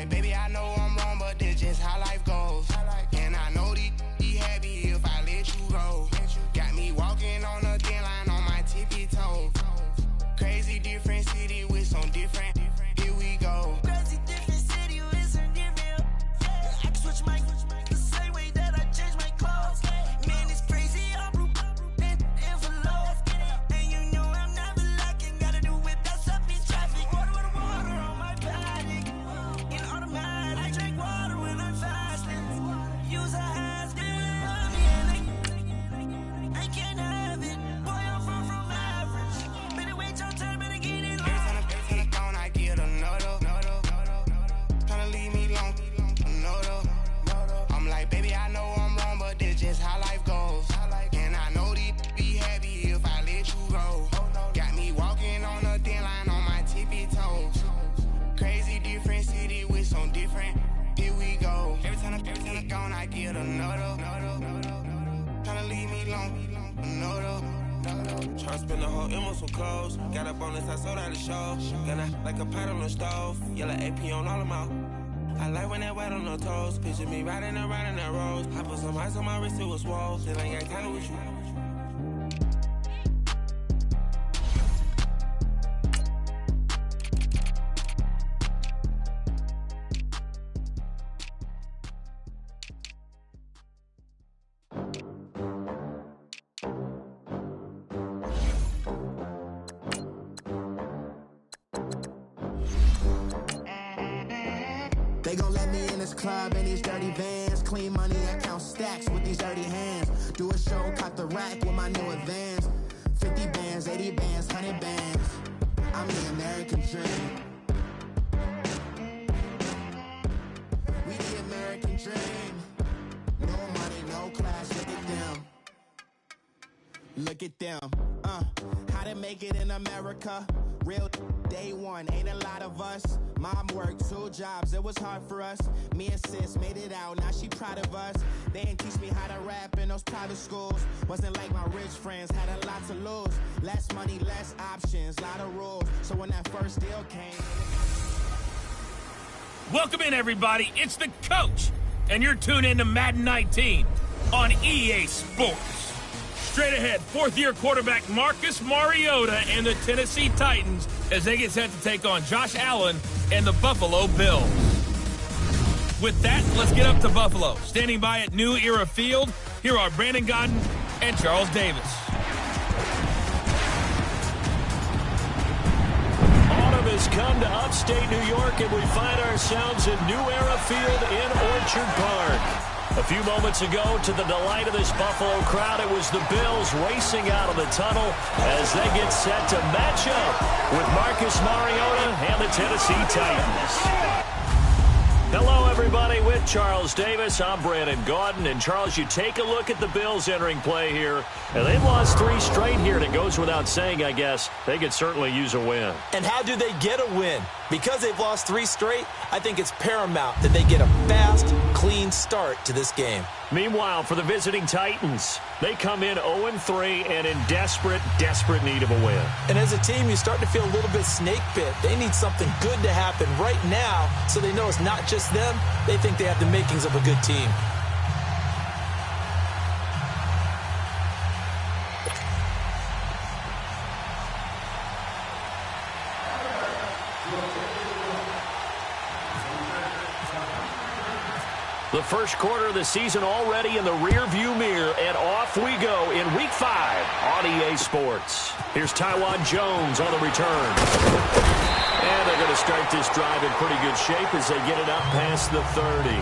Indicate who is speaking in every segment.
Speaker 1: like, baby, I know I'm wrong, but this just how life goes. And I know these be happy if I let you go. Got me walking on a thin line on my tippy toes. Crazy different city with some different. Here we go.
Speaker 2: Crazy different city with some different. I can switch my the same way that I change my clothes. Man, it's crazy. I'm blue envelope. And you know I'm never lacking. Gotta do it. That's up in traffic. Water with water on my paddock. In automatic. I drink water when I'm fasting. Use a has I can't have it. Boy, I'm far from average. Better wait your turn, better get it on.
Speaker 1: Every time I gone, I get another. Tryna leave me alone, another. I'm like, baby, I know I'm wrong, but this just how life goes. And I know these be happy if I let you go. Got me walking on a thin line on my tippy toes. Crazy different city with some different. Here we go. Every time I gone, I get another. Tryna leave me alone, another. Try to spend the whole M on some clothes. Got up on this, I sold out the show. Gonna like a pot on the stove. Yellow AP on all of my. I like when that wet on the toes. Picture me riding around in that rose. I put some ice on my wrist, it was swole. Then I got kinda with you.
Speaker 3: They gon' let me in this club in these dirty vans. Clean money, I count stacks with these dirty hands. Do a show, caught the rack with my new advance. 50 bands, 80 bands, 100 bands. I'm the American dream. We the American dream. No money, no class, look at them. Look at them. How to make it in America. Real day one, ain't a lot of us. Mom worked 2 jobs, it was hard for us. Me and sis made it out, now she proud of us. They ain't teach me how to rap in those private schools. Wasn't like my rich friends, had a lot to lose. Less money, less options, lot of rules. So when that first deal came...
Speaker 4: Welcome in, everybody. It's the coach, and you're tuned in to Madden 19 on EA Sports. Straight ahead, fourth-year quarterback Marcus Mariota and the Tennessee Titans as they get set to take on Josh Allen and the Buffalo Bills. With that, let's get up to Buffalo. Standing by at New Era Field, here are Brandon Godden and Charles Davis.
Speaker 5: Autumn has come to upstate New York, and we find ourselves at New Era Field in Orchard Park. A few moments ago, to the delight of this Buffalo crowd, it was the Bills racing out of the tunnel as they get set to match up with Marcus Mariota and the Tennessee Titans. Hello, everybody. With Charles Davis, I'm Brandon Gaudin. And, Charles, you take a look at the Bills entering play here, and they've lost 3 straight here, and it goes without saying, I guess, they could certainly use a win.
Speaker 6: And how do they get a win? Because they've lost 3 straight, I think it's paramount that they get a fast, clean start to this game.
Speaker 5: Meanwhile, for the visiting Titans, they come in 0-3 and in desperate need of a win.
Speaker 6: And as a team, you start to feel a little bit snake bit. They need something good to happen right now so they know it's not just them. They think they have the makings of a good team.
Speaker 5: The first quarter of the season already in the rear-view mirror, and off we go in Week 5 on EA Sports. Here's Tywan Jones on the return. And they're going to start this drive in pretty good shape as they get it up past the 30.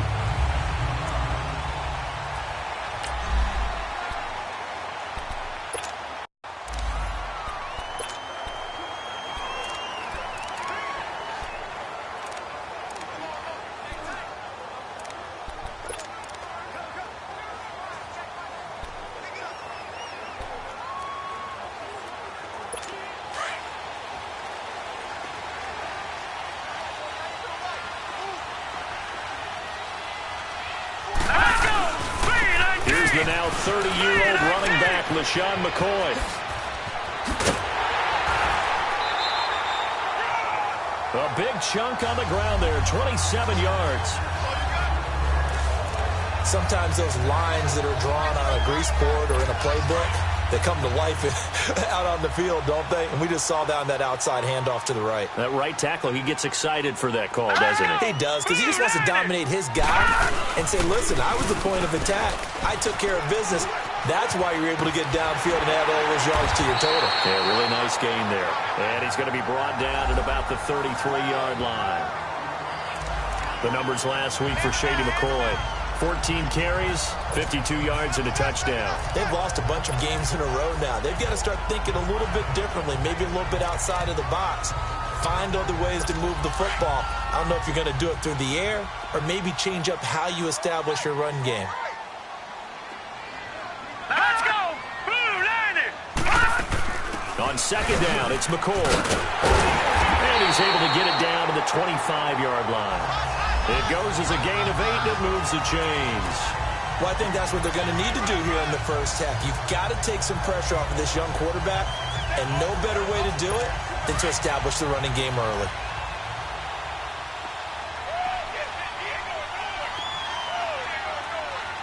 Speaker 5: The now 30-year-old running back, LaShawn McCoy. A big chunk on the ground there, 27 yards.
Speaker 6: Sometimes those lines that are drawn on a grease board or in a playbook, they come to life out on the field, don't they? And we just saw down that outside handoff to the right.
Speaker 5: That right tackle, he gets excited for that call, doesn't he?
Speaker 6: He does, because he just wants to dominate his guy and say, listen, I was the point of attack. I took care of business. That's why you're able to get downfield and add all those yards to your total.
Speaker 5: Yeah, really nice gain there. And he's going to be brought down at about the 33-yard line. The numbers last week for Shady McCoy. 14 carries, 52 yards, and a touchdown.
Speaker 6: They've lost a bunch of games in a row now. They've got to start thinking a little bit differently, maybe a little bit outside of the box. Find other ways to move the football. I don't know if you're going to do it through the air or maybe change up how you establish your run game.
Speaker 2: Let's go! Blue landed!
Speaker 5: On second down, it's McCoy. And he's able to get it down to the 25-yard line. It goes as a gain of 8 that moves the chains.
Speaker 6: Well, I think that's what they're going to need to do here in the first half. You've got to take some pressure off of this young quarterback, and no better way to do it than to establish the running game early.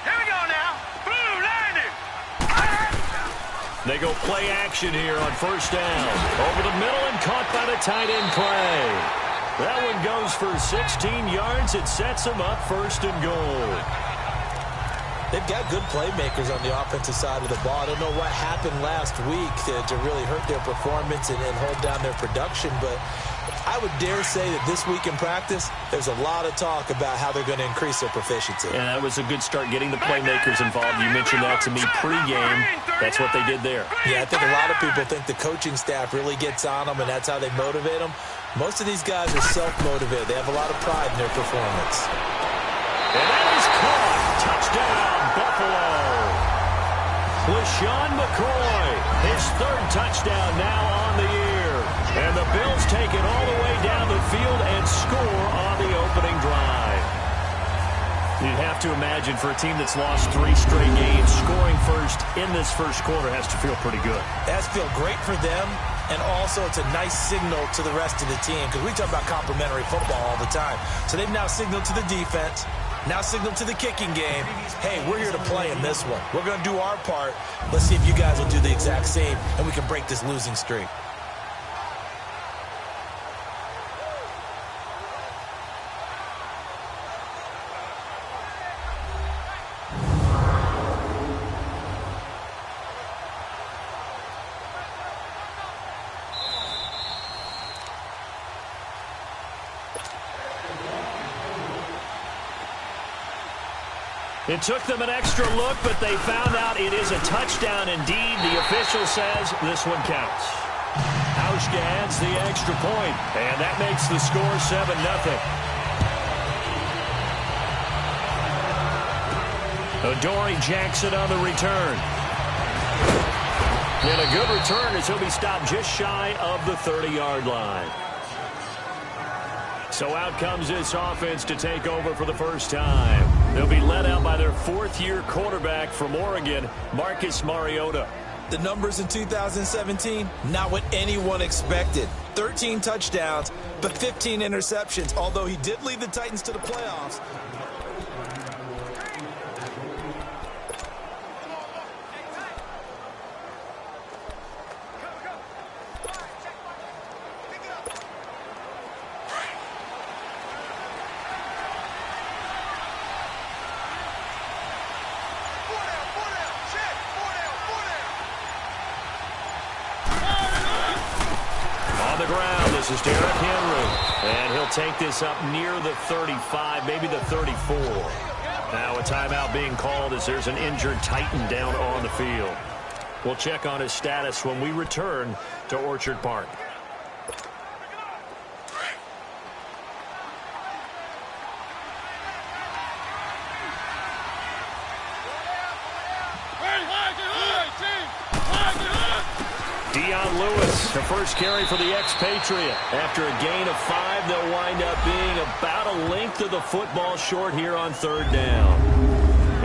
Speaker 2: Here we go now. Blue landed!
Speaker 5: They go play action here on first down. Over the middle and caught by the tight end Clay. That one goes for 16 yards. It sets them up first and goal.
Speaker 6: They've got good playmakers on the offensive side of the ball. I don't know what happened last week to really hurt their performance and hold down their production, but I would dare say that this week in practice, there's a lot of talk about how they're going to increase their proficiency.
Speaker 5: Yeah, that was a good start getting the playmakers involved. You mentioned that to me pregame. That's what they did there.
Speaker 6: Yeah, I think a lot of people think the coaching staff really gets on them, and that's how they motivate them. Most of these guys are self-motivated. They have a lot of pride in their performance.
Speaker 5: And that is caught. Touchdown, Buffalo. LaShawn McCoy, his third touchdown now on the year. And the Bills take it all the way down the field and score on the opening drive. You'd have to imagine for a team that's lost 3 straight games, scoring first in this first quarter has to feel pretty good.
Speaker 6: It has to feel great for them, and also it's a nice signal to the rest of the team, because we talk about complementary football all the time. So they've now signaled to the defense, now signaled to the kicking game, hey, we're here to play in this one. We're going to do our part. Let's see if you guys will do the exact same, and we can break this losing streak.
Speaker 5: It took them an extra look, but they found out it is a touchdown indeed. The official says this one counts. Hauschka adds the extra point, and that makes the score 7-0. Adoree Jackson on the return. And a good return as he'll be stopped just shy of the 30-yard line. So out comes this offense to take over for the first time. They'll be led out by their 4th-year quarterback from Oregon, Marcus Mariota.
Speaker 6: The numbers in 2017, not what anyone expected. 13 touchdowns, but 15 interceptions, although he did lead the Titans to the playoffs.
Speaker 5: This is Derrick Henry, and he'll take this up near the 35, maybe the 34. Now a timeout being called as there's an injured Titan down on the field. We'll check on his status when we return to Orchard Park. Dion Lewis, the first carry for the expatriate. After a gain of 5, they'll wind up being about a length of the football short here on 3rd down.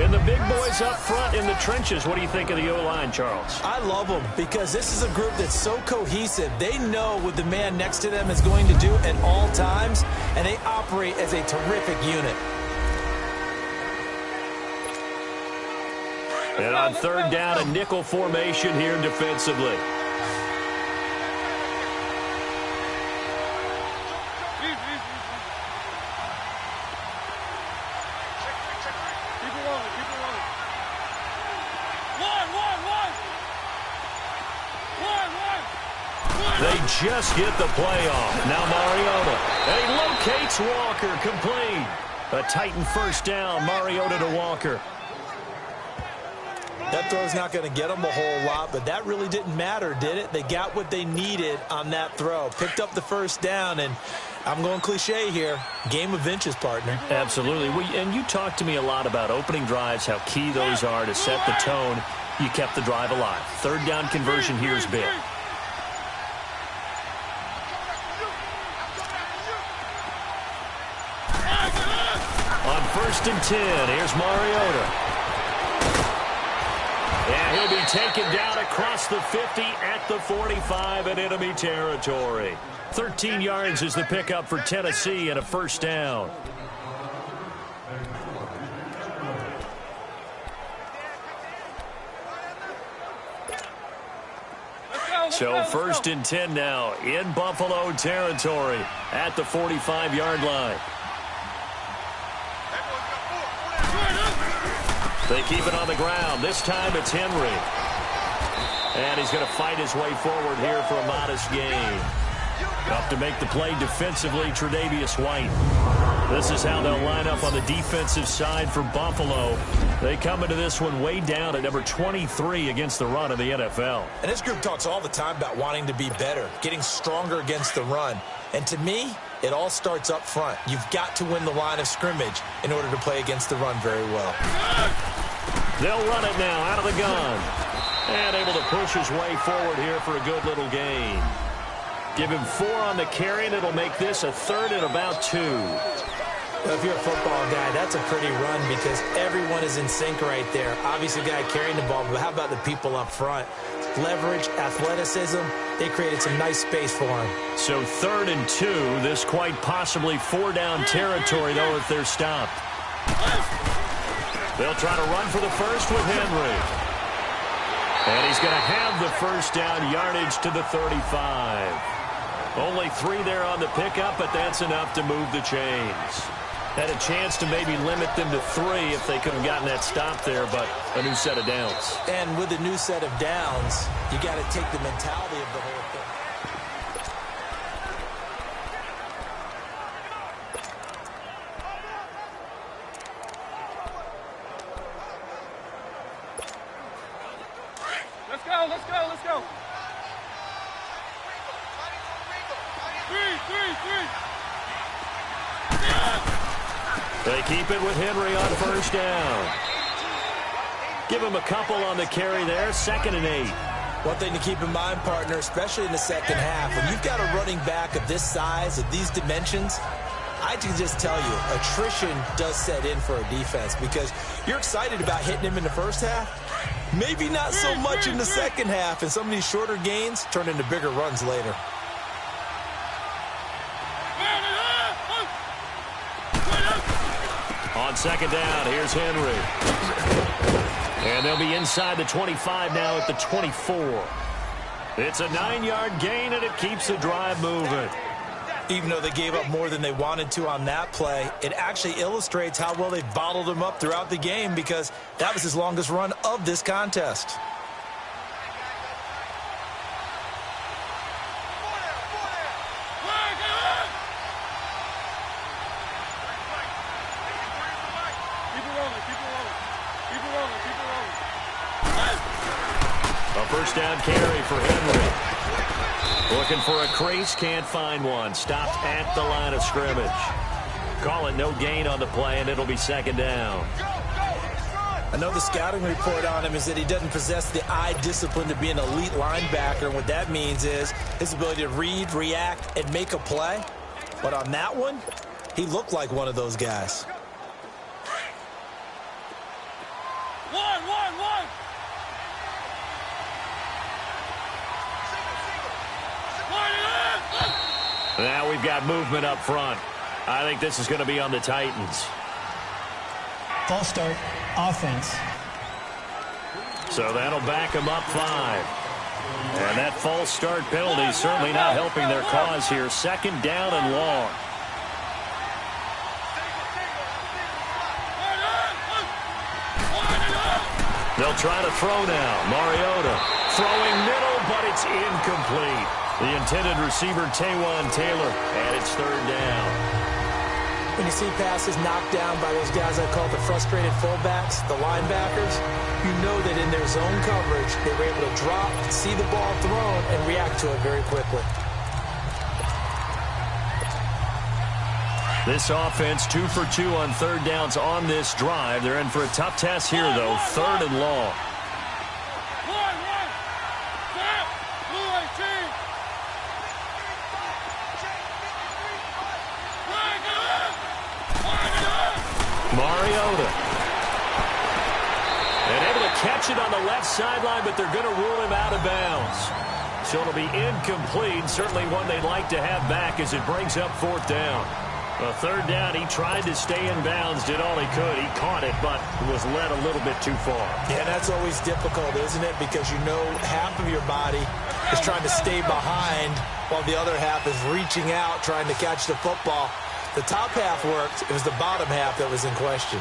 Speaker 5: And the big boys up front in the trenches, what do you think of the O-line, Charles?
Speaker 6: I love them because this is a group that's so cohesive. They know what the man next to them is going to do at all times, and they operate as a terrific unit.
Speaker 5: And on third down, a nickel formation here defensively. They just get the play off. Now Mariota. And he locates Walker, complete. A Titan first down, Mariota to Walker.
Speaker 6: That throw's not going to get them a whole lot, but that really didn't matter, did it? They got what they needed on that throw. Picked up the first down, and I'm going cliche here. Game of inches, partner.
Speaker 5: Absolutely. And you talked to me a lot about opening drives, how key those are to set the tone. You kept the drive alive. Third down conversion here is big. On 1st and 10, here's Mariota. And he'll be taken down across the 50 at the 45 in enemy territory. 13 yards is the pickup for Tennessee and a first down. So 1st and 10 now in Buffalo territory at the 45-yard line. They keep it on the ground. This time it's Henry. And he's going to fight his way forward here for a modest gain. Up to make the play defensively, Tre'Davious White. This is how they'll line up on the defensive side for Buffalo. They come into this one way down at number 23 against the run of the NFL.
Speaker 6: And this group talks all the time about wanting to be better, getting stronger against the run. And to me, it all starts up front. You've got to win the line of scrimmage in order to play against the run very well.
Speaker 5: They'll run it now out of the gun. And able to push his way forward here for a good little gain. Give him 4 on the carry, and it'll make this a 3rd and about 2.
Speaker 6: Well, if you're a football guy, that's a pretty run because everyone is in sync right there. Obviously, the guy carrying the ball, but how about the people up front? Leverage, athleticism, they created some nice space for him.
Speaker 5: So 3rd and 2, this quite possibly 4-down territory, though, if they're stopped. They'll try to run for the first with Henry. And he's going to have the first down, yardage to the 35. Only 3 there on the pickup, but that's enough to move the chains. Had a chance to maybe limit them to 3 if they could have gotten that stop there, but a new set of downs.
Speaker 6: And with a new set of downs, you got to take the mentality of the whole thing.
Speaker 7: Let's go, let's go, let's go. 3.
Speaker 5: They keep it with Henry on first down. Give him a couple on the carry there, 2nd and 8.
Speaker 6: One thing to keep in mind, partner, especially in the second half, when you've got a running back of this size, of these dimensions, I can just tell you, attrition does set in for a defense because you're excited about hitting him in the first half. Maybe not so much in the second half, and some of these shorter gains turn into bigger runs later.
Speaker 5: On 2nd down, here's Henry. And they'll be inside the 25 now at the 24. It's a 9-yard gain, and it keeps the drive moving.
Speaker 6: Even though they gave up more than they wanted to on that play, it actually illustrates how well they bottled him up throughout the game because that was his longest run of this contest.
Speaker 5: A first down carry for Henry. Looking for a crease, can't find one. Stopped at the line of scrimmage. Call it no gain on the play, and it'll be 2nd down.
Speaker 6: I know the scouting report on him is that he doesn't possess the eye discipline to be an elite linebacker. And what that means is his ability to read, react, and make a play. But on that one, he looked like one of those guys.
Speaker 5: Now we've got movement up front. I think this is going to be on the Titans.
Speaker 8: False start, offense.
Speaker 5: So that'll back them up 5. And that false start penalty is certainly not helping their cause here. 2nd down and long. They'll try to throw now. Mariota throwing middle, but it's incomplete. The intended receiver, Taywon Taylor, and it's 3rd down.
Speaker 6: When you see passes knocked down by those guys I call the frustrated fullbacks, the linebackers, you know that in their zone coverage, they were able to drop, see the ball thrown, and react to it very quickly.
Speaker 5: This offense 2 for 2 on 3rd downs on this drive. They're in for a tough test here, though. 3rd and long. Mariota. And able to catch it on the left sideline, but they're going to rule him out of bounds. So it'll be incomplete. Certainly one they'd like to have back as it brings up 4th down. A 3rd down, he tried to stay in bounds, did all he could. He caught it, but was led a little bit too far.
Speaker 6: Yeah, that's always difficult, isn't it? Because you know half of your body is trying to stay behind while the other half is reaching out, trying to catch the football. The top half worked. It was the bottom half that was in question.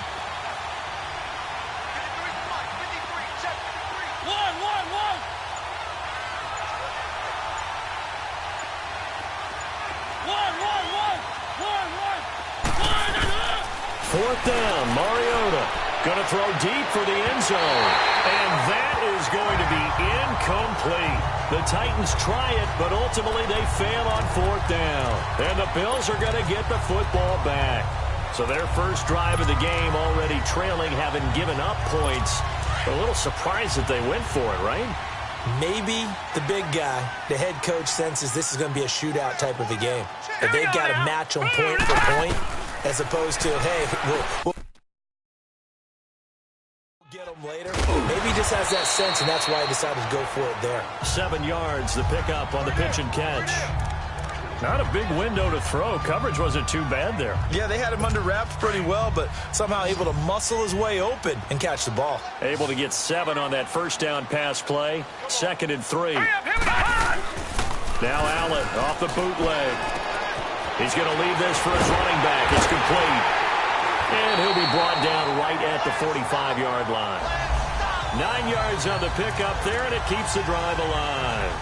Speaker 5: Fourth down, Mariota going to throw deep for the end zone. And that is going to be incomplete. The Titans try it, but ultimately they fail on 4th down. And the Bills are going to get the football back. So their first drive of the game already trailing, having given up points. A little surprised that they went for it, right?
Speaker 6: Maybe the big guy, the head coach, senses this is going to be a shootout type of a game. That they've got to match them point for point, as opposed to, hey, we'll get them later. Maybe he just has that sense, and that's why he decided to go for it there.
Speaker 5: 7 yards, the pickup on the pitch and catch. Not a big window to throw. Coverage wasn't too bad there.
Speaker 6: Yeah, they had him under wraps pretty well, but somehow able to muscle his way open and catch the ball.
Speaker 5: Able to get 7 on that first down pass play. 2nd and 3. Now Allen off the bootleg. He's going to leave this for his running back. It's complete. And he'll be brought down right at the 45-yard line. 9 yards on the pickup there, and it keeps the drive alive.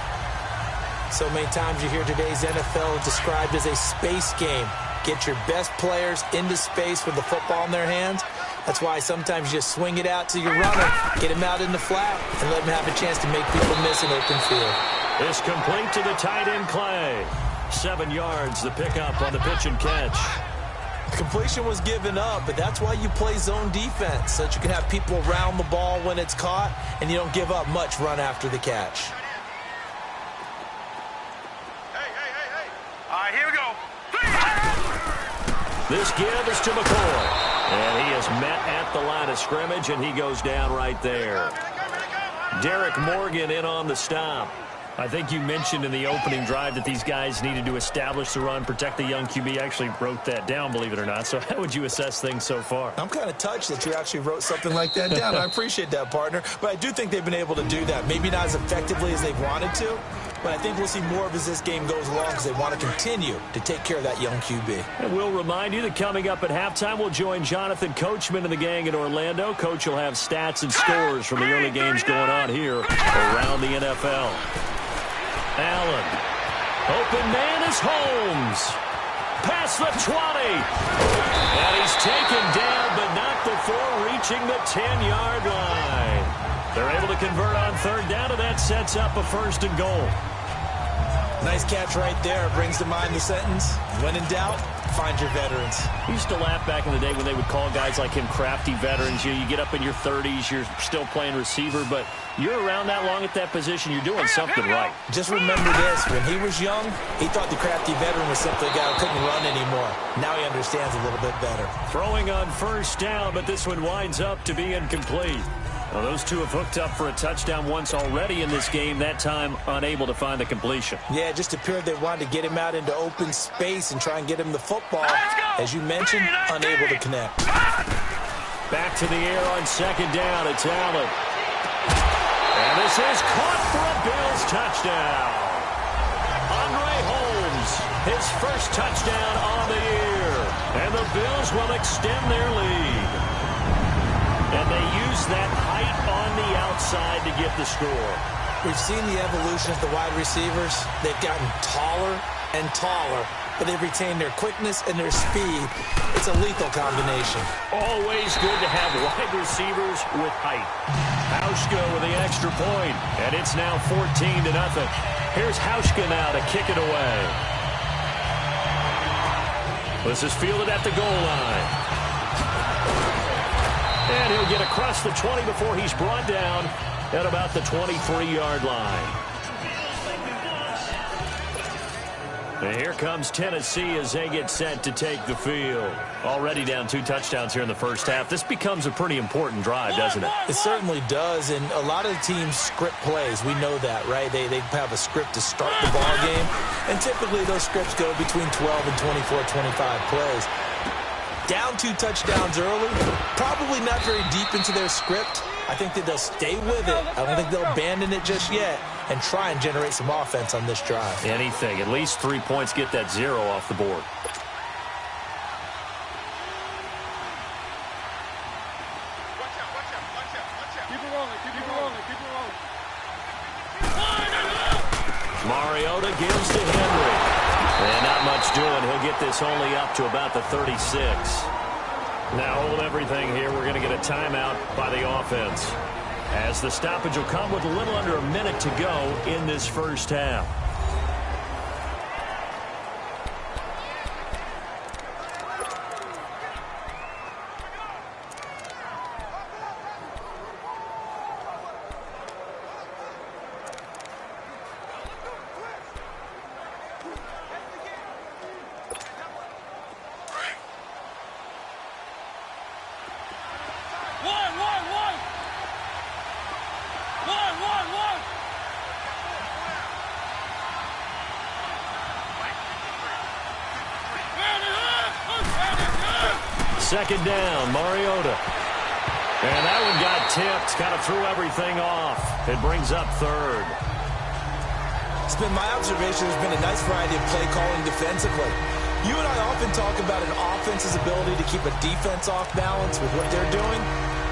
Speaker 6: So many times you hear today's NFL described as a space game. Get your best players into space with the football in their hands. That's why sometimes you just swing it out to your runner, get him out in the flat, and let him have a chance to make people miss an open field.
Speaker 5: It's complete to the tight end, Clay. 7 yards, the pickup on the pitch and catch.
Speaker 6: Completion was given up, but that's why you play zone defense, so that you can have people around the ball when it's caught, and you don't give up much run after the catch.
Speaker 7: All right, here we go.
Speaker 5: This give is to McCoy. And he is met at the line of scrimmage, and he goes down right there. Derek Morgan in on the stop. I think you mentioned in the opening drive that these guys needed to establish the run, protect the young QB. I actually wrote that down, believe it or not. So how would you assess things so far?
Speaker 6: I'm kind of touched that you actually wrote something like that down. I appreciate that, partner. But I do think they've been able to do that. Maybe not as effectively as they've wanted to, but I think we'll see more of as this game goes along because they want to continue to take care of that young QB. And
Speaker 5: we'll remind you that coming up at halftime, we'll join Jonathan Coachman and the gang in Orlando. Coach will have stats and scores from the early games going on here around the NFL. Allen. Open man is Holmes. Past the 20. And he's taken down, but not before reaching the 10-yard line. They're able to convert on 3rd down, and that sets up a 1st and goal.
Speaker 6: Nice catch right there. Brings to mind the sentence, when in doubt, find your veterans.
Speaker 5: I used to laugh back in the day when they would call guys like him crafty veterans. You get up in your 30s, you're still playing receiver, but you're around that long at that position, you're doing something right.
Speaker 6: Just remember this, when he was young, he thought the crafty veteran was simply a guy who couldn't run anymore. Now he understands a little bit better.
Speaker 5: Throwing on 1st down, but this one winds up to be incomplete. Well, those two have hooked up for a touchdown once already in this game, that time unable to find the completion.
Speaker 6: Yeah, it just appeared they wanted to get him out into open space and try and get him the football. As you mentioned, unable to connect.
Speaker 5: Back to the air on second down. It's Allen. And this is caught for a Bills touchdown. Andre Holmes, his first touchdown on the year. And the Bills will extend their lead. And they use that height on the outside to get the score.
Speaker 6: We've seen the evolution of the wide receivers. They've gotten taller and taller, but they've retained their quickness and their speed. It's a lethal combination.
Speaker 5: Always good to have wide receivers with height. Hauschka with the extra point, and it's now 14-0. Here's Hauschka now to kick it away. This is fielded at the goal line. And he'll get across the 20 before he's brought down at about the 23-yard line. And here comes Tennessee as they get set to take the field. Already down 2 touchdowns here in the first half. This becomes a pretty important drive, doesn't it?
Speaker 6: It certainly does, and a lot of the teams script plays. We know that, right? They have a script to start the ball game, and typically those scripts go between 12 and 24, 25 plays. Down 2 touchdowns early, probably not very deep into their script. I think that they'll stay with it. I don't think they'll abandon it just yet and try and generate some offense on this drive.
Speaker 5: Anything. At least 3 points, get that 0 off the board.
Speaker 7: Keep it rolling, keep it rolling, keep it rolling.
Speaker 5: Mariota gives to Henry. And not much doing. He'll get this only up to about the 36. Now hold everything here. We're going to get a timeout by the offense, as the stoppage will come with a little under a minute to go in this first half. Second down, Mariota. And that one got tipped, kind of threw everything off. It brings up third.
Speaker 6: It's been my observation there's been a nice variety of play calling defensively. You and I often talk about an offense's ability to keep a defense off balance with what they're doing.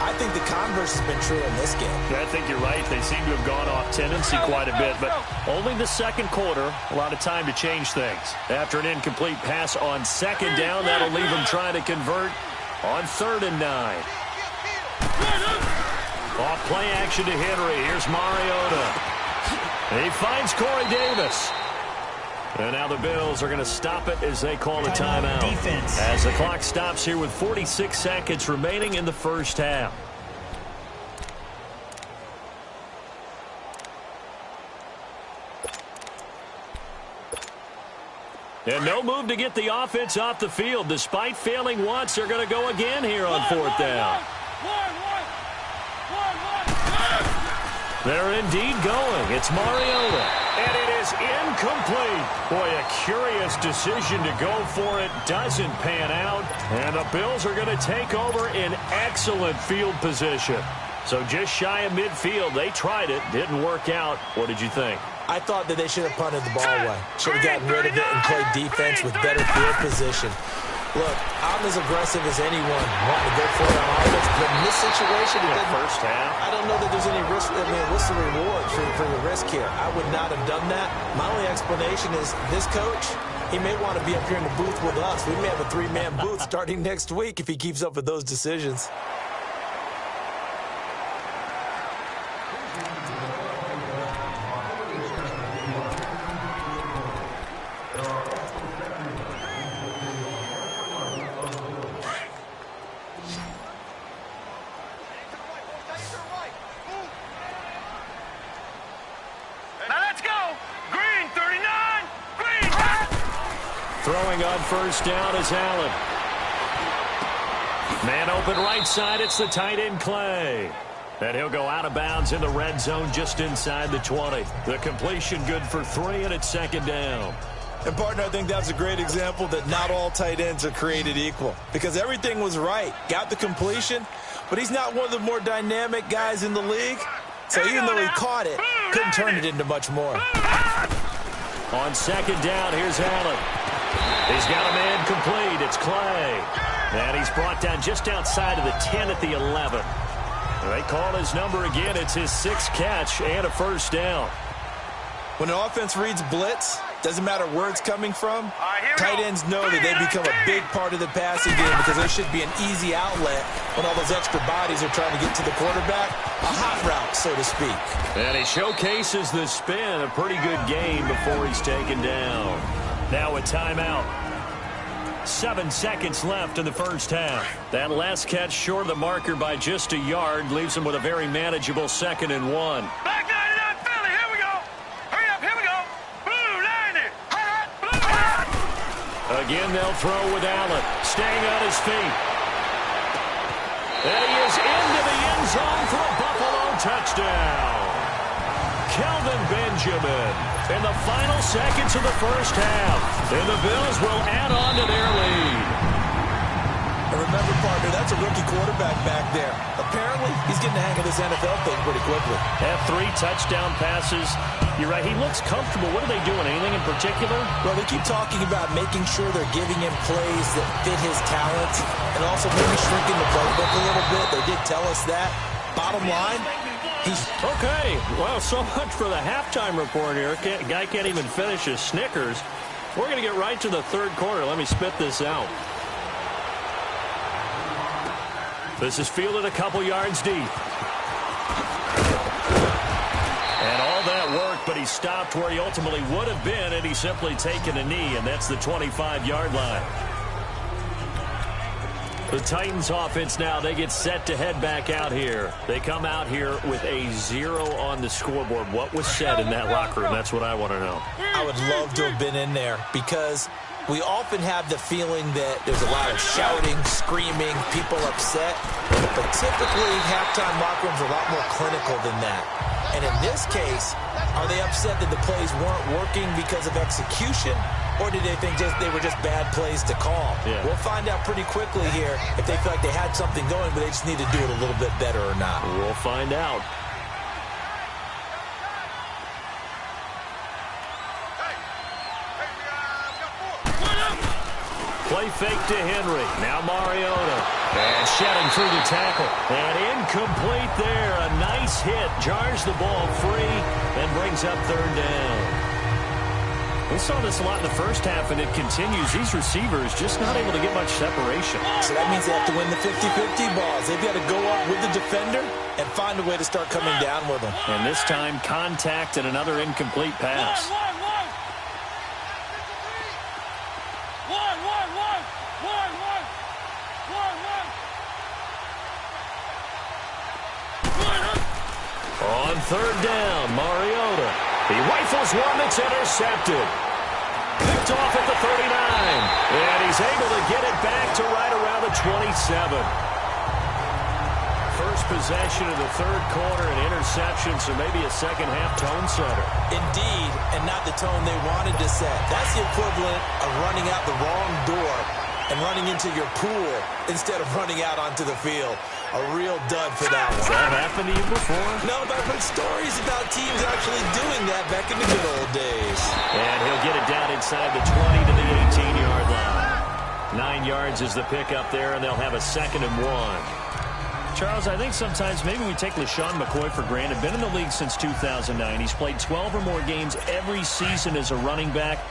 Speaker 6: I think the converse has been true in this game.
Speaker 5: I think you're right. They seem to have gone off tendency quite a bit, but only the second quarter, a lot of time to change things. After an incomplete pass on second down, that'll leave them trying to convert on 3rd and 9. Off play action to Henry. Here's Mariota. He finds Corey Davis. And now the Bills are going to stop it as they call a timeout.
Speaker 8: Defense.
Speaker 5: As the clock stops here with 46 seconds remaining in the first half. And no move to get the offense off the field. Despite failing once, they're going to go again here on 4th down. They're indeed going. It's Mariota. And it is incomplete. Boy, a curious decision to go for it. Doesn't pan out. And the Bills are going to take over in excellent field position. So just shy of midfield. They tried it. Didn't work out. What did you think?
Speaker 6: I thought that they should have punted the ball away. Should have gotten rid of it and played defense with better field position. Look, I'm as aggressive as anyone wanting to go for it on offense, but in this situation,
Speaker 5: First half.
Speaker 6: I don't know that there's any risk. I mean, what's the reward for the risk here? I would not have done that. My only explanation is this coach, he may want to be up here in the booth with us. We may have a 3-man booth starting next week if he keeps up with those decisions.
Speaker 5: Throwing on first down is Allen. Man open right side, it's the tight end Clay. And he'll go out of bounds in the red zone just inside the 20. The completion good for 3, and it's second down.
Speaker 6: And, partner, I think that's a great example that not all tight ends are created equal, because everything was right. Got the completion, but he's not one of the more dynamic guys in the league. So even though he caught it, couldn't turn it into much more.
Speaker 5: On second down, here's Allen. He's got a man complete. It's Clay. And he's brought down just outside of the 10 at the 11. They call his number again. It's his 6th catch and a first down.
Speaker 6: When an offense reads blitz, doesn't matter where it's coming from, tight ends know that they become a big part of the passing game because there should be an easy outlet when all those extra bodies are trying to get to the quarterback. A hot route, so to speak.
Speaker 5: And he showcases the spin. A pretty good game before he's taken down. Now a timeout. 7 seconds left in the first half. That last catch short of the marker by just a yard leaves him with a very manageable 2nd and 1.
Speaker 7: Back 99 Philly, here we go. Hurry up, here we go. Blue 90.
Speaker 5: Again, they'll throw with Allen, staying on his feet. And he is into the end zone for a Buffalo touchdown. Kelvin Benjamin in the final seconds of the first half. And the Bills will add on to their lead.
Speaker 6: And remember, partner, that's a rookie quarterback back there. Apparently, he's getting the hang of this NFL thing pretty quickly.
Speaker 5: Have 3 touchdown passes. You're right, he looks comfortable. What are they doing? Anything in particular?
Speaker 6: Well, they keep talking about making sure they're giving him plays that fit his talents and also maybe shrinking the playbook a little bit. They did tell us that. Bottom line, he's...
Speaker 5: Okay, well, so much for the halftime report here. Guy can't even finish his Snickers. We're going to get right to the third quarter. Let me spit this out. This is fielded a couple yards deep. And all that work, but he stopped where he ultimately would have been, and he's simply taken a knee, and that's the 25-yard line. The Titans offense now, they get set to head back out here. They come out here with a 0 on the scoreboard. What was said in that locker room? That's what I want to know.
Speaker 6: I would love to have been in there because we often have the feeling that there's a lot of shouting, screaming, people upset. But typically, halftime locker rooms are a lot more clinical than that. And in this case, are they upset that the plays weren't working because of execution? Or did they think they were just bad plays to call?
Speaker 5: Yeah.
Speaker 6: We'll find out pretty quickly here if they feel like they had something going, but they just need to do it a little bit better or not.
Speaker 5: We'll find out. Play fake to Henry. Now Mariota. And shedding through the tackle. And incomplete there. A nice hit. Jars the ball free and brings up third down. We saw this a lot in the first half, and it continues. These receivers just not able to get much separation.
Speaker 6: So that means they have to win the 50-50 balls. They've got to go up with the defender and find a way to start coming down with them.
Speaker 5: And this time, contact and another incomplete pass. On third down, Mariota. He rifles one that's intercepted. Picked off at the 39. And he's able to get it back to right around the 27. First possession of the third quarter, an interception, so maybe a second-half tone setter.
Speaker 6: Indeed, and not the tone they wanted to set. That's the equivalent of running out the wrong door and running into your pool instead of running out onto the field. A real dud for that one.
Speaker 5: Has that happened to you before?
Speaker 6: No, but I've heard stories about teams actually doing that back in the good old days.
Speaker 5: And he'll get it down inside the 20 to the 18-yard line. 9 yards is the pickup there, and they'll have a 2nd and 1. Charles, I think sometimes maybe we take LaShawn McCoy for granted. Been in the league since 2009. He's played 12 or more games every season as a running back.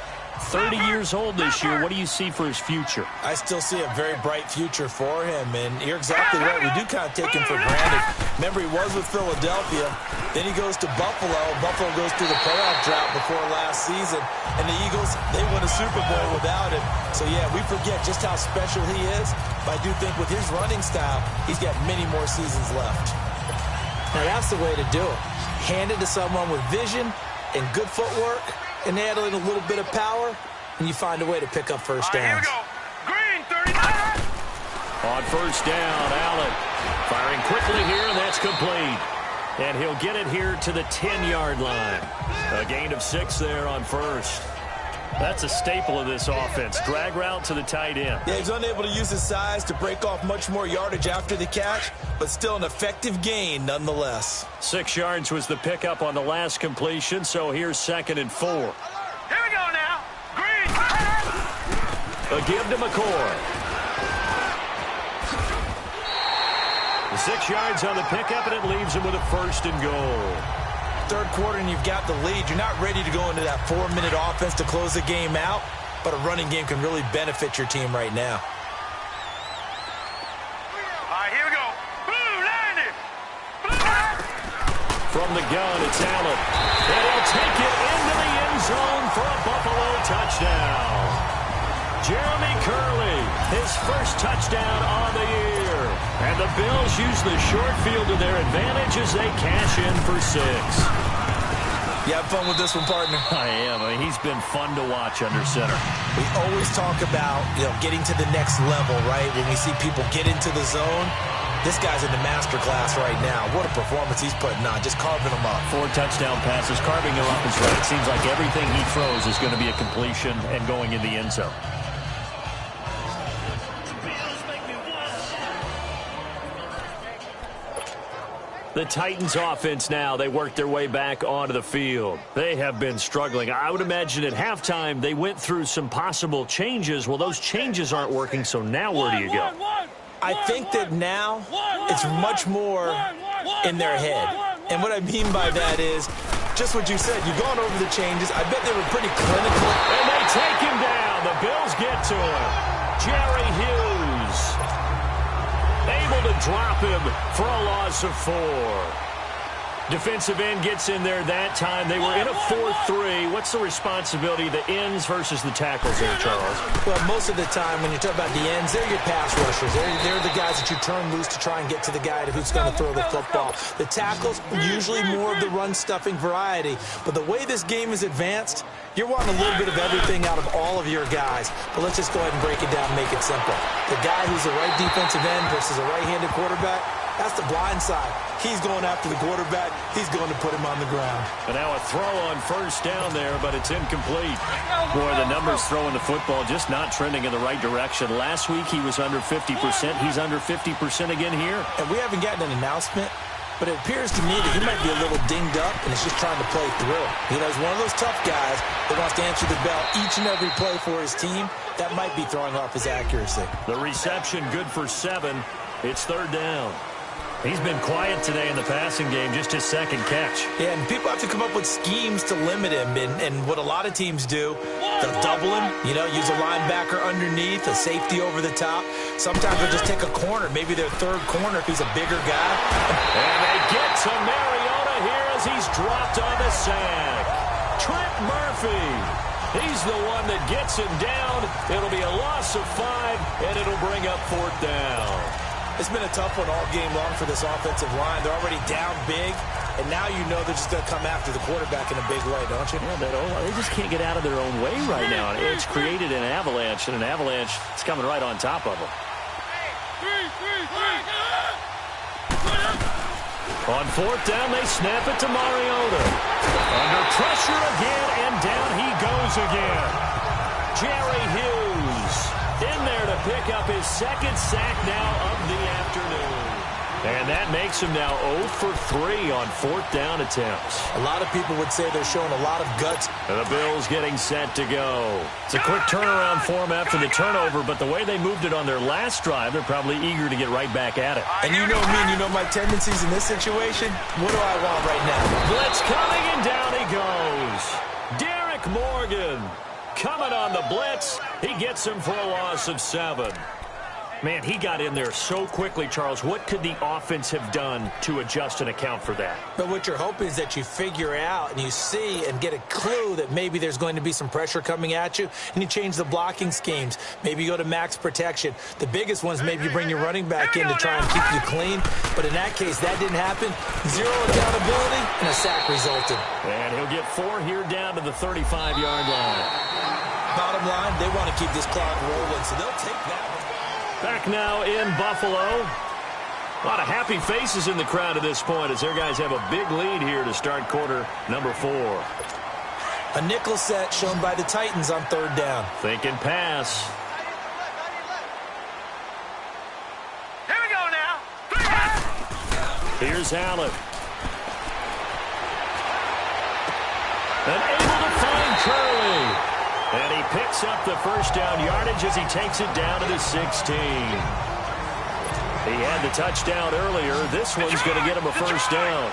Speaker 5: 30 years old this year. What do you see for his future?
Speaker 6: I still see a very bright future for him, and you're exactly right. We do kind of take him for granted. Remember, he was with Philadelphia. Then he goes to Buffalo. Buffalo goes through the playoff drought before last season. And the Eagles, they won a Super Bowl without him. So, yeah, we forget just how special he is. But I do think with his running style, he's got many more seasons left. Now, that's the way to do it. Hand it to someone with vision and good footwork, and add in a little bit of power, and you find a way to pick up first downs.
Speaker 7: Here we go. Green, 39.
Speaker 5: On first down, Allen firing quickly here, and that's complete. And he'll get it here to the 10-yard line. A gain of 6 there on first. That's a staple of this offense. Drag route to the tight end.
Speaker 6: Yeah, he's unable to use his size to break off much more yardage after the catch, but still an effective gain nonetheless.
Speaker 5: 6 yards was the pickup on the last completion, so here's 2nd and 4.
Speaker 7: Here we go now. Green.
Speaker 5: A give to McCord. 6 yards on the pickup, and it leaves him with a 1st and goal.
Speaker 6: Third quarter and you've got the lead. You're not ready to go into that 4-minute offense to close the game out, but a running game can really benefit your team right now.
Speaker 7: All right, here we go. Blue, landed.
Speaker 5: From the gun, it's Allen. And he'll take it into the end zone for a Buffalo touchdown. Jeremy Curley, his first touchdown on the year. And the Bills use the short field to their advantage as they cash in for 6.
Speaker 6: You have fun with this one, partner?
Speaker 5: I am. I mean, he's been fun to watch under center.
Speaker 6: We always talk about, getting to the next level, right? When we see people get into the zone, this guy's in the master class right now. What a performance he's putting on, just carving them up.
Speaker 5: 4 touchdown passes, carving them up is right. It seems like everything he throws is going to be a completion and going in the end zone. The Titans offense now, they work their way back onto the field. They have been struggling. I would imagine at halftime they went through some possible changes. Well, those changes aren't working, so now where do you go?
Speaker 6: I think that now it's much more in their head. And what I mean by that is just what you said. You've gone over the changes. I bet they were pretty clinical.
Speaker 5: And they take him down. The Bills get to him. Jerry Hughes able to drop him for a loss of 4. Defensive end gets in there that time. They were in a 4-3. What's the responsibility of the ends versus the tackles there, Charles?
Speaker 6: Well, most of the time when you talk about the ends, they're your pass rushers. They're the guys that you turn loose to try and get to the guy who's going to throw the football. The tackles, usually more of the run-stuffing variety. But the way this game is advanced, you're wanting a little bit of everything out of all of your guys. But let's just go ahead and break it down and make it simple. The guy who's the right defensive end versus a right-handed quarterback, that's the blind side. He's going after the quarterback. He's going to put him on the ground.
Speaker 5: And now a throw on first down there, but it's incomplete. Boy, the numbers throwing the football just not trending in the right direction. Last week he was under 50%. He's under 50% again here.
Speaker 6: And we haven't gotten an announcement, but it appears to me that he might be a little dinged up and is just trying to play through. He's one of those tough guys that wants to answer the bell each and every play for his team. That might be throwing off his accuracy.
Speaker 5: The reception good for 7. It's 3rd down. He's been quiet today in the passing game, just his 2nd catch.
Speaker 6: Yeah, and people have to come up with schemes to limit him. And what a lot of teams do, they'll double him, use a linebacker underneath, a safety over the top. Sometimes they'll just take a corner, maybe their 3rd corner if he's a bigger guy.
Speaker 5: And they get to Mariota here as he's dropped on the sack. Trent Murphy. He's the one that gets him down. It'll be a loss of 5, and it'll bring up 4th down.
Speaker 6: It's been a tough one all game long for this offensive line. They're already down big, and now they're just going to come after the quarterback in a big way, don't you?
Speaker 5: Yeah, they just can't get out of their own way right now. It's created an avalanche, and an avalanche is coming right on top of them. On 4th down, they snap it to Mariota. Under pressure again, and down he goes again. Jerry Hughes in there to pick up his 2nd sack now of the afternoon. And that makes him now 0 for 3 on 4th down attempts.
Speaker 6: A lot of people would say they're showing a lot of guts.
Speaker 5: And the Bills getting set to go. It's a quick turnaround for them after the turnover, but the way they moved it on their last drive, they're probably eager to get right back at it.
Speaker 6: And you know me, and you know my tendencies in this situation. What do I want right now?
Speaker 5: Blitz coming, and down he goes. Derek Morgan coming on the blitz. He gets him for a loss of 7. Man, he got in there so quickly, Charles. What could the offense have done to adjust and account for that?
Speaker 6: But what you're hoping is that you figure out and you see and get a clue that maybe there's going to be some pressure coming at you, and you change the blocking schemes. Maybe you go to max protection. The biggest ones, maybe you bring your running back in to try and keep you clean. But in that case, that didn't happen. 0 accountability, and a sack resulted.
Speaker 5: And he'll get 4 here down to the 35-yard line.
Speaker 6: Bottom line, they want to keep this clock rolling, so they'll take that one.
Speaker 5: Back now in Buffalo. A lot of happy faces in the crowd at this point as their guys have a big lead here to start quarter number 4.
Speaker 6: A nickel set shown by the Titans on 3rd down.
Speaker 5: Thinking pass.
Speaker 7: Here we go now.
Speaker 5: Here's Allen. And able to find Curley. And he picks up the first down yardage as he takes it down to the 16. He had the touchdown earlier. This one's going to get him a first down.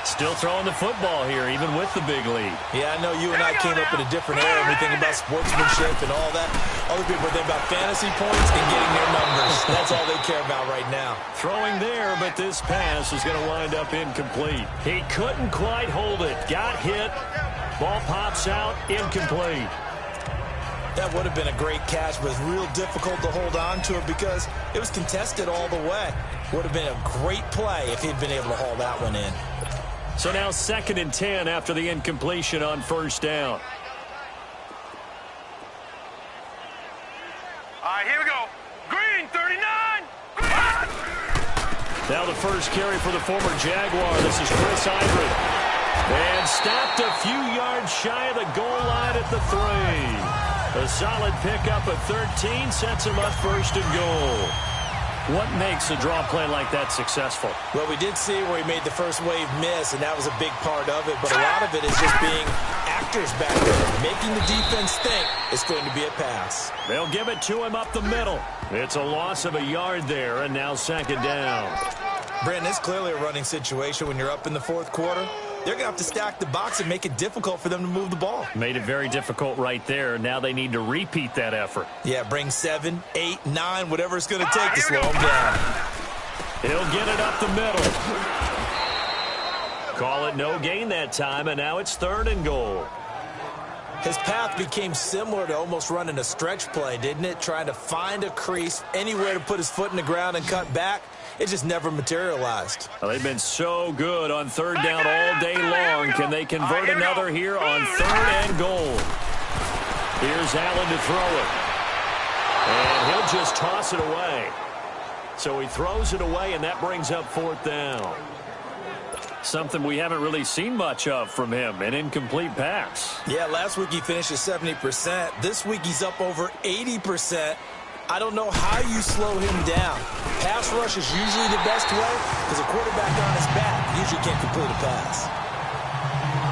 Speaker 5: Still throwing the football here, even with the big lead.
Speaker 6: Yeah, I know you and I came up in a different era. We think about sportsmanship and all that. Other people think about fantasy points and getting their numbers. That's all they care about right now.
Speaker 5: Throwing there, but this pass is going to wind up incomplete. He couldn't quite hold it. Got hit. Ball pops out, incomplete.
Speaker 6: That would have been a great catch, but it's real difficult to hold on to it because it was contested all the way. Would have been a great play if he'd been able to haul that one in.
Speaker 5: So now 2nd and 10 after the incompletion on first down.
Speaker 7: All right, here we go. Green, 39. Green.
Speaker 5: Now the first carry for the former Jaguar. This is Chris Ivory. And stopped a few yards shy of the goal line at the 3. A solid pickup of 13 sets him up 1st and goal. What makes a draw play like that successful?
Speaker 6: Well, we did see where he made the first wave miss, and that was a big part of it. But a lot of it is just being actors back there, making the defense think it's going to be a pass.
Speaker 5: They'll give it to him up the middle. It's a loss of a yard there, and now 2nd down.
Speaker 6: Brandon, it's clearly a running situation when you're up in the 4th quarter. They're going to have to stack the box and make it difficult for them to move the ball.
Speaker 5: Made it very difficult right there. Now they need to repeat that effort.
Speaker 6: Yeah, bring 7, 8, 9, whatever it's going to take to slow them down.
Speaker 5: He'll get it up the middle. Call it no gain that time, and now it's 3rd and goal.
Speaker 6: His path became similar to almost running a stretch play, didn't it? Trying to find a crease, anywhere to put his foot in the ground and cut back. It just never materialized.
Speaker 5: Well, they've been so good on 3rd down all day long. Can they convert another here on 3rd and goal? Here's Allen to throw it. And he'll just toss it away. So he throws it away, and that brings up 4th down. Something we haven't really seen much of from him, an incomplete pass.
Speaker 6: Yeah, last week he finished at 70%. This week he's up over 80%. I don't know how you slow him down. Pass rush is usually the best way because a quarterback on his back usually can't complete a pass.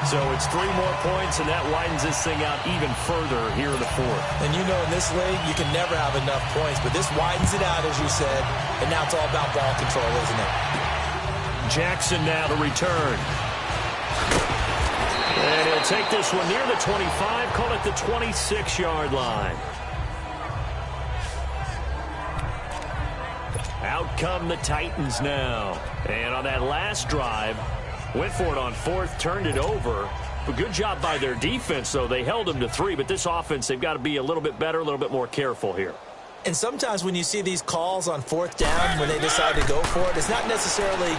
Speaker 5: So it's 3 more points, and that widens this thing out even further here in the 4th.
Speaker 6: And you know in this league, you can never have enough points, but this widens it out, as you said, and now it's all about ball control, isn't it?
Speaker 5: Jackson now to return. And he'll take this one near the 25, call it the 26-yard line. Out come the Titans now. And on that last drive, went for it on 4th, turned it over. But good job by their defense, though. They held them to 3, but this offense, they've got to be a little bit better, a little bit more careful here.
Speaker 6: And sometimes when you see these calls on 4th down, when they decide to go for it, it's not necessarily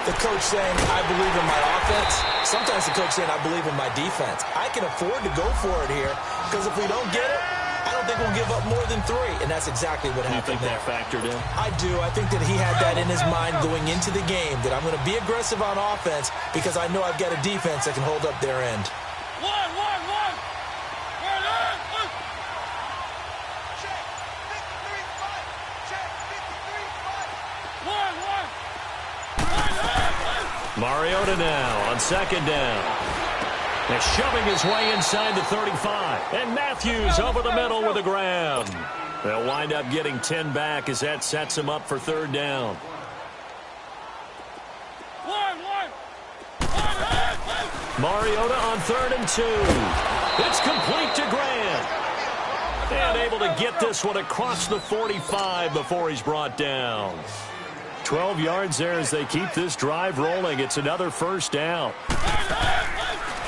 Speaker 6: the coach saying, I believe in my offense. Sometimes the coach saying, I believe in my defense. I can afford to go for it here because if we don't get it, I don't think we'll give up more than 3, and that's exactly what happened there.
Speaker 5: You think that factored in?
Speaker 6: I do. I think that he had that in his mind going into the game, that I'm going to be aggressive on offense because I know I've got a defense that can hold up their end.
Speaker 5: Mariota now on 2nd down. They're shoving his way inside the 35. And Matthews over the middle with a grab. They'll wind up getting 10 back as that sets him up for 3rd down. Mariota on 3rd and 2. It's complete to Grant. And able to get this one across the 45 before he's brought down. 12 yards there as they keep this drive rolling. It's another 1st down.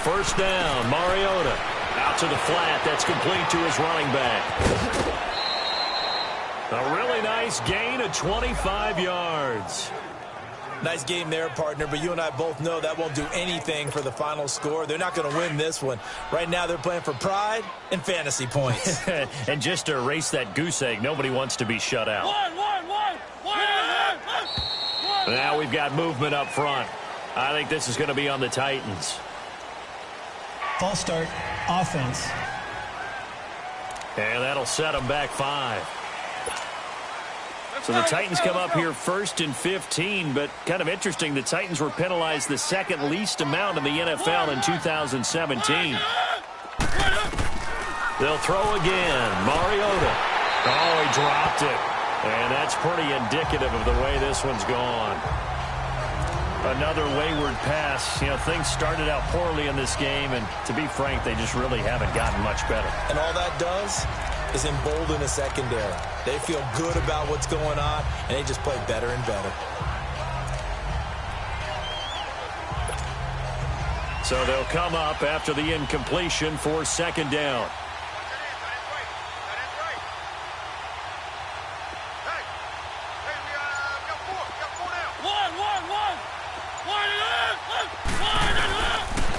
Speaker 5: 1st down, Mariota. Out to the flat. That's complete to his running back. A really nice gain of 25 yards.
Speaker 6: Nice game there, partner, but you and I both know that won't do anything for the final score. They're not going to win this one. Right now they're playing for pride and fantasy points.
Speaker 5: And just to erase that goose egg, nobody wants to be shut out. Now we've got movement up front. I think this is going to be on the Titans.
Speaker 8: False start, offense.
Speaker 5: And that'll set them back 5. So the Titans come up here 1st and 15, but kind of interesting, the Titans were penalized the second least amount in the NFL in 2017. They'll throw again. Mariota. Oh, he dropped it. And that's pretty indicative of the way this one's gone. Another wayward pass. You know, things started out poorly in this game, and to be frank, they just really haven't gotten much better.
Speaker 6: And all that does is embolden a secondary. They feel good about what's going on, and they just play better and better.
Speaker 5: So they'll come up after the incompletion for 2nd down.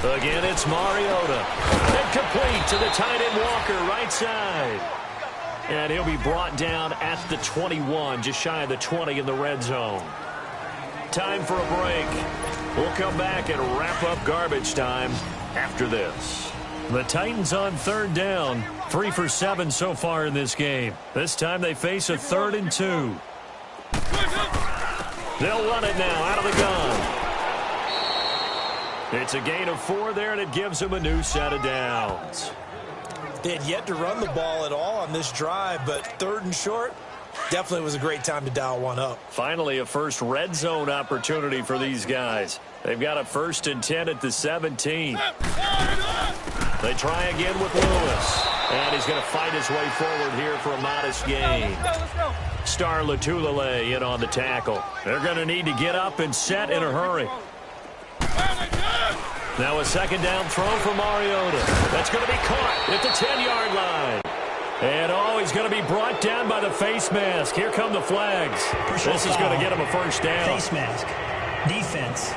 Speaker 5: Again, it's Mariota. And complete to the tight end Walker, right side. And he'll be brought down at the 21, just shy of the 20 in the red zone. Time for a break. We'll come back and wrap up garbage time after this. The Titans on 3rd down, 3 for 7 so far in this game. This time they face a 3rd and 2. They'll run it now out of the gun. It's a gain of 4 there, and it gives them a new set of downs.
Speaker 6: They had yet to run the ball at all on this drive, but 3rd and short, definitely was a great time to dial one up.
Speaker 5: Finally, a first red zone opportunity for these guys. They've got a 1st and 10 at the 17. They try again with Lewis. And he's going to fight his way forward here for a modest gain. Star Latulele in on the tackle. They're going to need to get up and set in a hurry. Now a 2nd down throw for Mariota. That's going to be caught at the 10-yard line. And, he's going to be brought down by the face mask. Here come the flags. This is going to get him a 1st down.
Speaker 8: Face mask. Defense.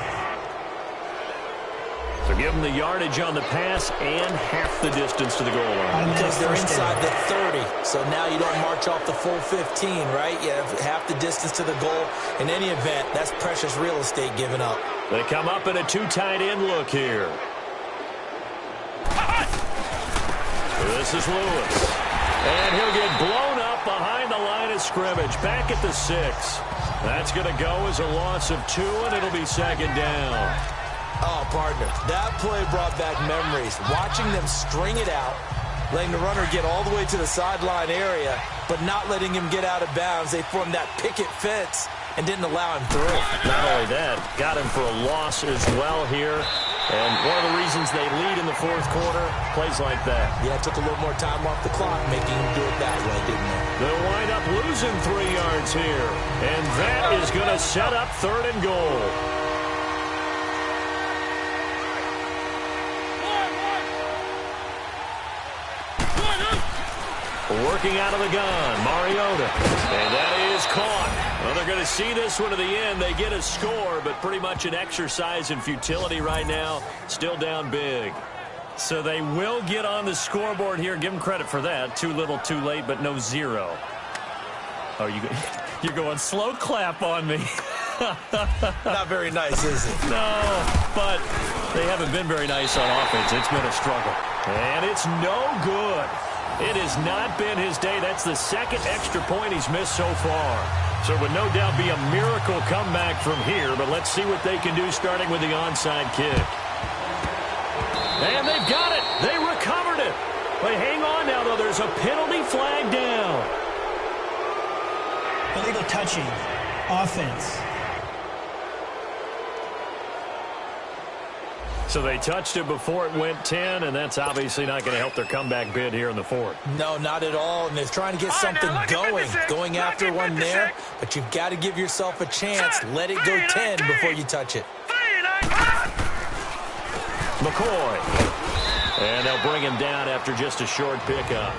Speaker 5: So give them the yardage on the pass and half the distance to the goal line.
Speaker 6: Because they're inside the 30, so now you don't march off the full 15, right? You have half the distance to the goal. In any event, that's precious real estate given up.
Speaker 5: They come up in a 2 tight end look here. This is Lewis. And he'll get blown up behind the line of scrimmage. Back at the 6. That's going to go as a loss of 2, and it'll be 2nd down.
Speaker 6: Oh, partner, that play brought back memories. Watching them string it out, letting the runner get all the way to the sideline area, but not letting him get out of bounds. They formed that picket fence and didn't allow him through.
Speaker 5: Not only that, got him for a loss as well here. And one of the reasons they lead in the 4th quarter, plays like that.
Speaker 6: Yeah, it took a little more time off the clock, making him do it that way, didn't they?
Speaker 5: They'll wind up losing 3 yards here. And that is going to set up 3rd and goal. Working out of the gun, Mariota. And that is caught. Well, they're going to see this one to the end. They get a score, but pretty much an exercise in futility right now. Still down big. So they will get on the scoreboard here. Give them credit for that. Too little, too late, but no 0. Oh, you're going slow clap on me.
Speaker 6: Not very nice, is it?
Speaker 5: No, but they haven't been very nice on offense. It's been a struggle. And it's no good. It has not been his day. That's the 2nd extra point he's missed so far. So it would no doubt be a miracle comeback from here, but let's see what they can do starting with the onside kick. And they've got it. They recovered it. They hang on now, though. There's a penalty flag down.
Speaker 8: Illegal touching. Offense.
Speaker 5: So they touched it before it went 10, and that's obviously not going to help their comeback bid here in the 4th.
Speaker 6: No, not at all, and they're trying to get something going after one there, but you've got to give yourself a chance. Let it go 10 before you touch it.
Speaker 5: McCoy. And they'll bring him down after just a short pickup.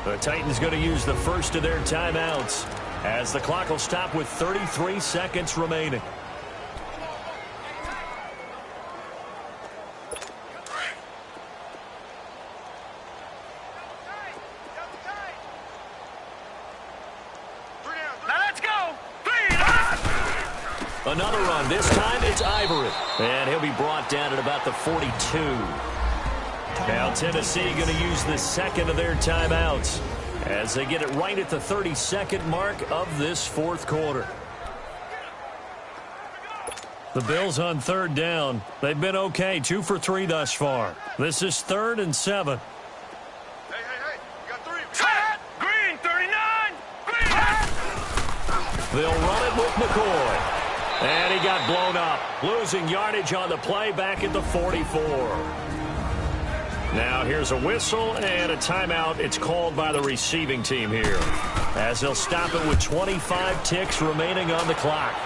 Speaker 5: The Titans going to use the first of their timeouts as the clock will stop with 33 seconds remaining. Another run. This time it's Ivory. And he'll be brought down at about the 42. Now Tennessee going to use the second of their timeouts as they get it right at the 32nd mark of this fourth quarter. The Bills on third down. They've been okay, 2 for 3 thus far. This is 3rd and 7.
Speaker 7: Hey, you got 3. Hat! Green, 39! Green, hat!
Speaker 5: They'll run it with McCoy. And he got blown up, losing yardage on the play back at the 44. Now here's a whistle and a timeout. It's called by the receiving team here, as they'll stop it with 25 ticks remaining on the clock.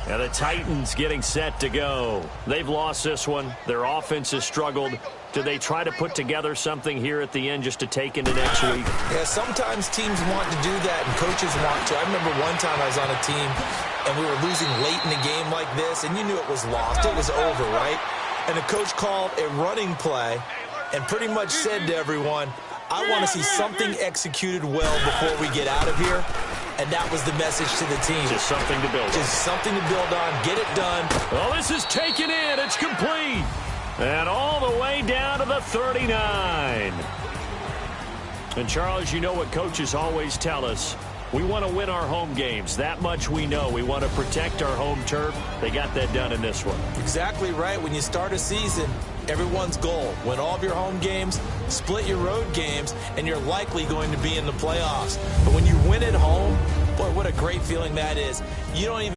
Speaker 5: And the Titans getting set to go. They've lost this one. Their offense has struggled. Do they try to put together something here at the end just to take into next week?
Speaker 6: Yeah, sometimes teams want to do that and coaches want to. I remember one time I was on a team and we were losing late in a game like this, and you knew it was lost. It was over, right? And the coach called a running play and pretty much said to everyone, I want to see something executed well before we get out of here. And that was the message to the team.
Speaker 5: Just something to build on.
Speaker 6: Just something to build on. Get it done.
Speaker 5: Well, this is taken in. It's complete. And all the way down to the 39. And, Charles, you know what coaches always tell us. We want to win our home games. That much we know. We want to protect our home turf. They got that done in this one.
Speaker 6: Exactly right. When you start a season, everyone's goal, win all of your home games, split your road games, and you're likely going to be in the playoffs. But when you win at home, boy, what a great feeling that is. You don't even